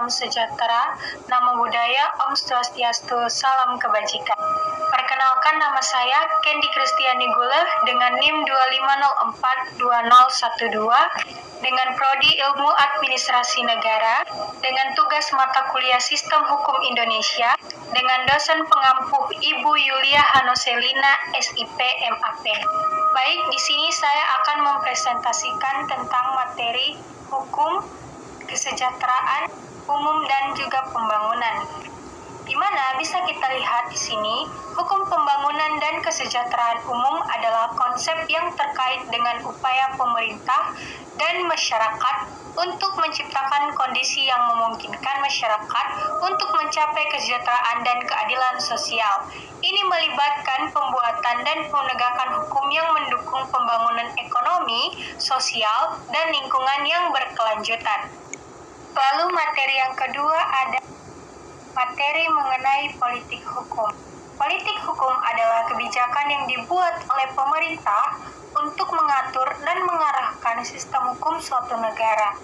salam sejahtera, namo buddhaya, Om Swastiastu, salam kebajikan. Perkenalkan, nama saya Kendi Kristiani Gule dengan NIM 25042012 dengan Prodi Ilmu Administrasi Negara dengan tugas mata kuliah Sistem Hukum Indonesia dengan dosen pengampuh Ibu Yulia Hanoselina, SIP, MAP. Baik, di sini saya akan mempresentasikan tentang materi hukum, kesejahteraan umum dan juga pembangunan. Di mana bisa kita lihat di sini, hukum pembangunan dan kesejahteraan umum adalah konsep yang terkait dengan upaya pemerintah dan masyarakat untuk menciptakan kondisi yang memungkinkan masyarakat untuk mencapai kesejahteraan dan keadilan sosial. Ini melibatkan pembuatan dan penegakan hukum yang mendukung pembangunan ekonomi, sosial, dan lingkungan yang berkelanjutan. Lalu materi yang kedua ada materi mengenai politik hukum. Politik hukum adalah kebijakan yang dibuat oleh pemerintah untuk mengatur dan mengarahkan sistem hukum suatu negara.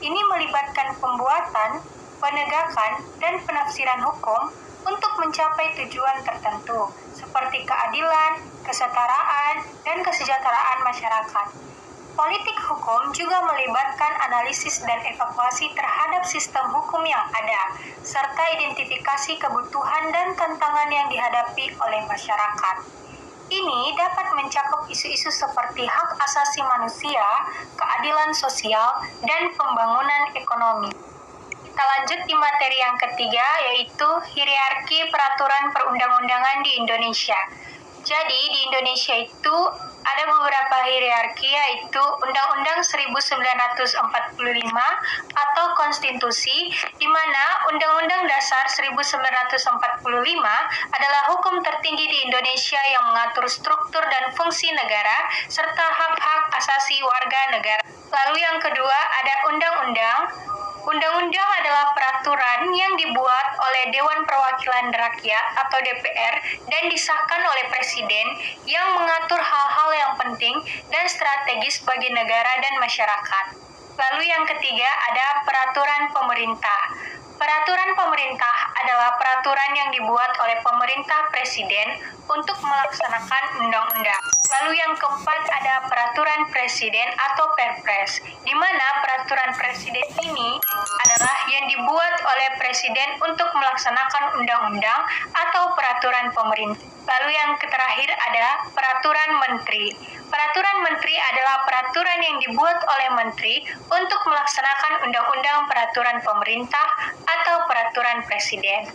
Ini melibatkan pembuatan, penegakan, dan penafsiran hukum untuk mencapai tujuan tertentu, seperti keadilan, kesetaraan, dan kesejahteraan masyarakat. Politik hukum juga melibatkan analisis dan evaluasi terhadap sistem hukum yang ada, serta identifikasi kebutuhan dan tantangan yang dihadapi oleh masyarakat. Ini dapat mencakup isu-isu seperti hak asasi manusia, keadilan sosial, dan pembangunan ekonomi. Kita lanjut di materi yang ketiga, yaitu hierarki peraturan perundang-undangan di Indonesia. Jadi, di Indonesia itu ada beberapa hierarki, yaitu Undang-Undang 1945 atau Konstitusi, di mana Undang-Undang Dasar 1945 adalah hukum tertinggi di Indonesia yang mengatur struktur dan fungsi negara, serta hak-hak asasi warga negara. Lalu yang kedua ada Undang-Undang. Undang-undang adalah peraturan yang dibuat oleh Dewan Perwakilan Rakyat atau DPR dan disahkan oleh Presiden yang mengatur hal-hal yang penting dan strategis bagi negara dan masyarakat. Lalu yang ketiga ada peraturan pemerintah. Peraturan pemerintah adalah peraturan yang dibuat oleh pemerintah presiden untuk melaksanakan undang-undang. Lalu yang keempat ada peraturan presiden atau Perpres, di mana peraturan presiden ini adalah yang dibuat oleh presiden untuk melaksanakan undang-undang atau peraturan pemerintah. Lalu yang terakhir ada peraturan menteri. Peraturan menteri adalah peraturan yang dibuat oleh menteri untuk melaksanakan undang-undang peraturan pemerintah atau peraturan presiden.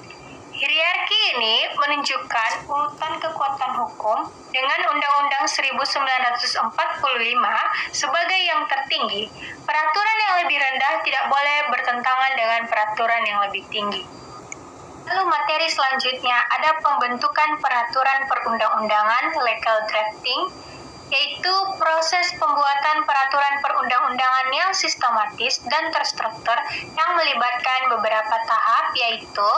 Hierarki ini menunjukkan urutan kekuatan hukum dengan Undang-Undang 1945 sebagai yang tertinggi. Peraturan yang lebih rendah tidak boleh bertentangan dengan peraturan yang lebih tinggi. Lalu materi selanjutnya ada pembentukan peraturan perundang-undangan legal drafting, yaitu proses pembuatan peraturan perundang-undangan yang sistematis dan terstruktur yang melibatkan beberapa tahap, yaitu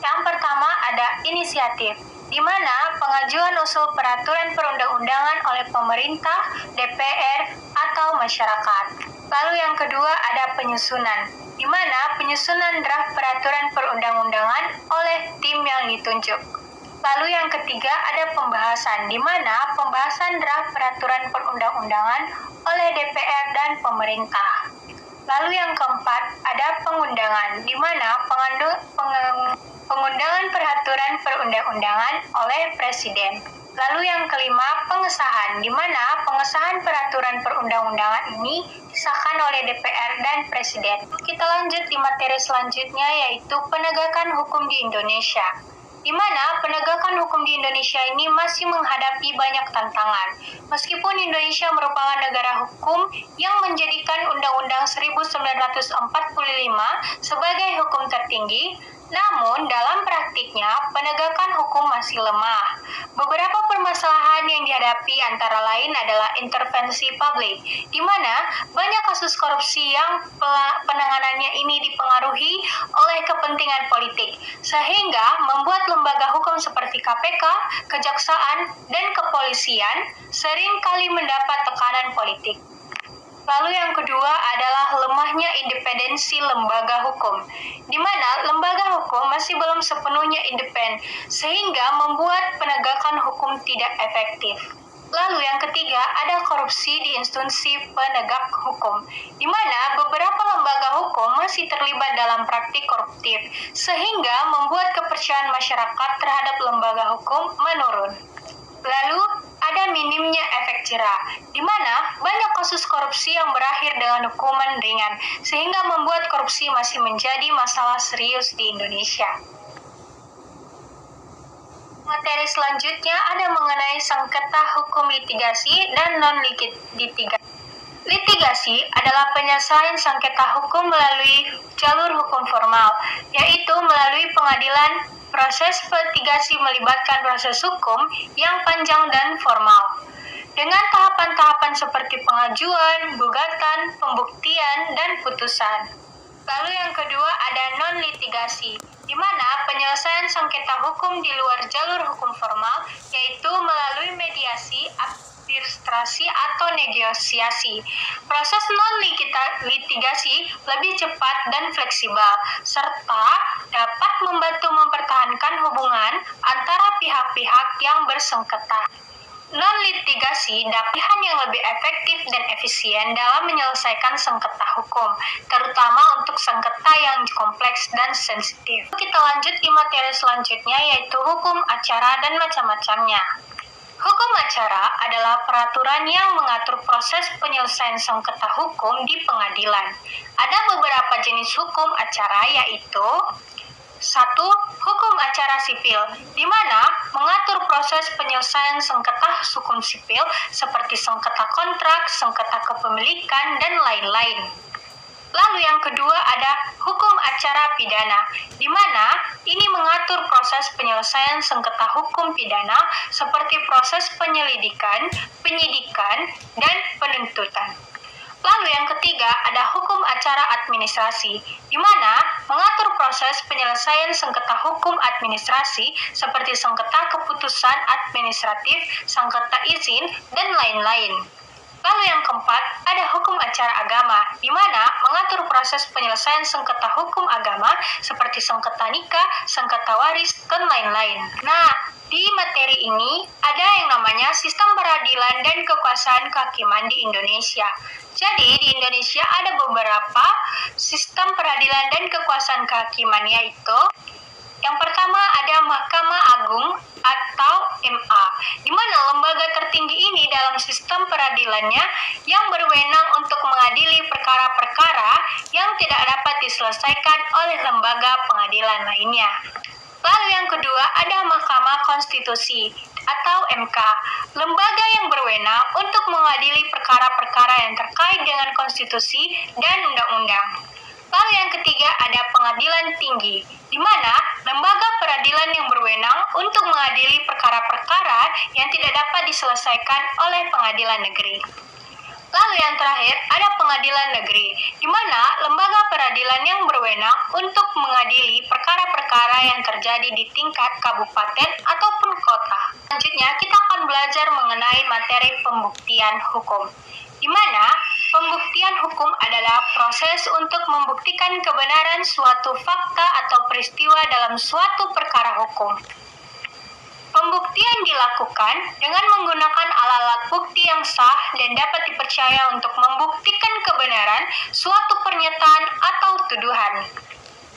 yang pertama ada inisiatif, di mana pengajuan usul peraturan perundang-undangan oleh pemerintah, DPR, atau masyarakat. Lalu yang kedua ada penyusunan, di mana penyusunan draft peraturan perundang-undangan oleh tim yang ditunjuk. Lalu yang ketiga ada pembahasan, di mana pembahasan draft peraturan perundang-undangan oleh DPR dan pemerintah. Lalu yang keempat ada pengundangan, di mana pengundangan peraturan perundang-undangan oleh Presiden. Lalu yang kelima pengesahan, di mana pengesahan peraturan perundang-undangan ini disahkan oleh DPR dan Presiden. Kita lanjut di materi selanjutnya, yaitu penegakan hukum di Indonesia, di mana penegakan hukum di Indonesia ini masih menghadapi banyak tantangan. Meskipun Indonesia merupakan negara hukum yang menjadikan Undang-Undang 1945 sebagai hukum tertinggi, namun dalam praktiknya penegakan hukum masih lemah. Beberapa permasalahan yang dihadapi antara lain adalah intervensi publik, di mana banyak kasus korupsi yang penanganannya ini dipengaruhi oleh kepentingan politik, sehingga membuat lembaga hukum seperti KPK, Kejaksaan, dan Kepolisian sering kali mendapat tekanan politik. Lalu yang kedua adalah lemahnya independensi lembaga hukum, di mana lembaga hukum masih belum sepenuhnya independen, sehingga membuat penegakan hukum tidak efektif. Lalu yang ketiga ada korupsi di instansi penegak hukum, di mana beberapa lembaga hukum masih terlibat dalam praktik koruptif, sehingga membuat kepercayaan masyarakat terhadap lembaga hukum menurun. Lalu ada minimnya efek jera, di mana banyak kasus korupsi yang berakhir dengan hukuman ringan, sehingga membuat korupsi masih menjadi masalah serius di Indonesia. Materi selanjutnya ada mengenai sengketa hukum litigasi dan non-litigasi. Litigasi adalah penyelesaian sengketa hukum melalui jalur hukum formal, yaitu melalui pengadilan. Proses litigasi melibatkan proses hukum yang panjang dan formal, dengan tahapan-tahapan seperti pengajuan, gugatan, pembuktian, dan putusan. Lalu yang kedua ada non-litigasi, di mana penyelesaian sengketa hukum di luar jalur hukum formal, yaitu melalui mediasi, arbitrasi, atau negosiasi. Proses non-litigasi lebih cepat dan fleksibel, serta dapat membantu mempertahankan hubungan antara pihak-pihak yang bersengketa. Non-litigasi dapat yang lebih efektif dan efisien dalam menyelesaikan sengketa hukum, terutama untuk sengketa yang kompleks dan sensitif. Kita lanjut di materi selanjutnya, yaitu hukum acara dan macam-macamnya. Hukum acara adalah peraturan yang mengatur proses penyelesaian sengketa hukum di pengadilan. Ada beberapa jenis hukum acara, yaitu 1. Hukum acara sipil, di mana mengatur proses penyelesaian sengketa hukum sipil seperti sengketa kontrak, sengketa kepemilikan, dan lain-lain. Lalu yang kedua ada hukum acara pidana, di mana ini mengatur proses penyelesaian sengketa hukum pidana seperti proses penyelidikan, penyidikan, dan penuntutan. Lalu yang ketiga ada hukum acara administrasi, di mana mengatur proses penyelesaian sengketa hukum administrasi seperti sengketa keputusan administratif, sengketa izin, dan lain-lain. Lalu yang keempat ada hukum acara agama, di mana mengatur proses penyelesaian sengketa hukum agama seperti sengketa nikah, sengketa waris, dan lain-lain. Nah, di materi ini ada yang namanya sistem peradilan dan kekuasaan kehakiman di Indonesia. Jadi, di Indonesia ada beberapa sistem peradilan dan kekuasaan kehakiman, yaitu yang pertama ada Mahkamah Agung atau MA, di mana lembaga tertinggi ini dalam sistem peradilannya yang berwenang untuk mengadili perkara-perkara yang tidak dapat diselesaikan oleh lembaga pengadilan lainnya. Lalu yang kedua ada Mahkamah Konstitusi atau MK, lembaga yang berwenang untuk mengadili perkara-perkara yang terkait dengan konstitusi dan undang-undang. Lalu yang ketiga ada Pengadilan Tinggi, di mana lembaga peradilan yang berwenang untuk mengadili perkara-perkara yang tidak dapat diselesaikan oleh pengadilan negeri. Lalu yang terakhir ada Pengadilan Negeri, di mana lembaga peradilan yang berwenang untuk mengadili perkara-perkara yang terjadi di tingkat kabupaten ataupun kota. Selanjutnya kita akan belajar mengenai materi pembuktian hukum, di mana pembuktian hukum adalah proses untuk membuktikan kebenaran suatu fakta atau peristiwa dalam suatu perkara hukum. Pembuktian dilakukan dengan menggunakan alat-alat bukti yang sah dan dapat dipercaya untuk membuktikan kebenaran suatu pernyataan atau tuduhan.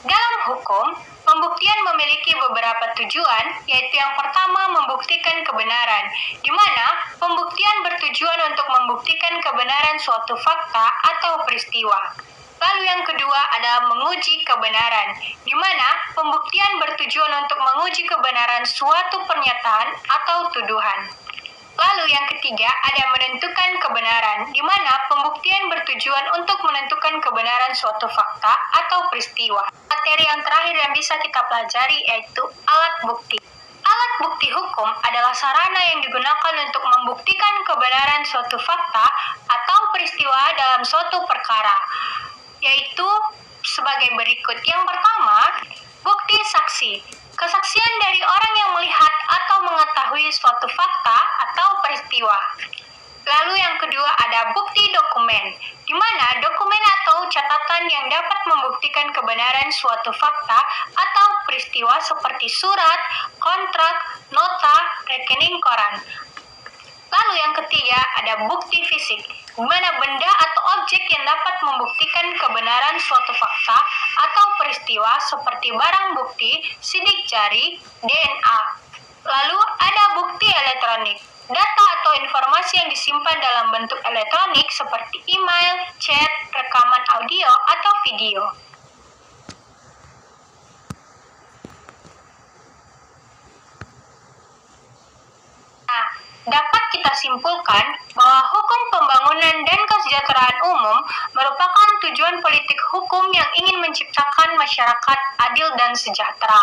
Dalam hukum, pembuktian memiliki beberapa tujuan, yaitu yang pertama membuktikan kebenaran, di mana pembuktian bertujuan untuk membuktikan kebenaran suatu fakta atau peristiwa. Lalu yang kedua adalah menguji kebenaran, di mana pembuktian bertujuan untuk menguji kebenaran suatu pernyataan atau tuduhan. Lalu yang ketiga ada menentukan kebenaran, di mana pembuktian bertujuan untuk menentukan kebenaran suatu fakta atau peristiwa. Materi yang terakhir yang bisa kita pelajari yaitu alat bukti. Alat bukti hukum adalah sarana yang digunakan untuk membuktikan kebenaran suatu fakta atau peristiwa dalam suatu perkara, yaitu sebagai berikut. Yang pertama, bukti saksi. Kesaksian dari orang yang melihat atau mengetahui suatu fakta atau peristiwa. Lalu yang kedua ada bukti dokumen, di mana dokumen atau catatan yang dapat membuktikan kebenaran suatu fakta atau peristiwa seperti surat, kontrak, nota, rekening koran. Lalu yang ketiga ada bukti fisik, di mana benda atau objek yang dapat membuktikan kebenaran suatu fakta atau peristiwa seperti barang bukti, sidik jari, DNA. Lalu ada bukti elektronik, data atau informasi yang disimpan dalam bentuk elektronik seperti email, chat, rekaman audio, atau video. Dapat kita simpulkan bahwa hukum pembangunan dan kesejahteraan umum merupakan tujuan politik hukum yang ingin menciptakan masyarakat adil dan sejahtera.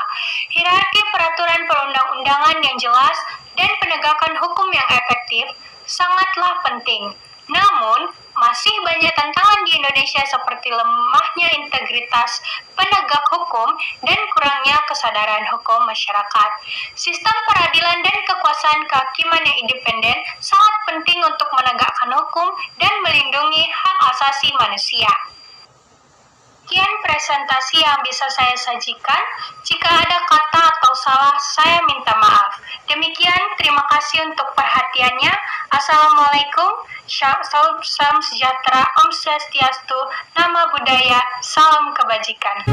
Hierarki peraturan perundang-undangan yang jelas dan penegakan hukum yang efektif sangatlah penting. Namun, masih banyak tantangan di Indonesia seperti lemahnya integritas penegak hukum dan kurangnya kesadaran hukum masyarakat. Sistem peradilan dan kekuasaan kehakiman yang independen sangat penting untuk menegakkan hukum dan melindungi hak asasi manusia. Sekian presentasi yang bisa saya sajikan. Jika ada kata atau salah, saya minta maaf. Demikian, terima kasih untuk perhatiannya. Assalamualaikum, salam sejahtera, Om Swastiastu, Nama Budaya, Salam Kebajikan.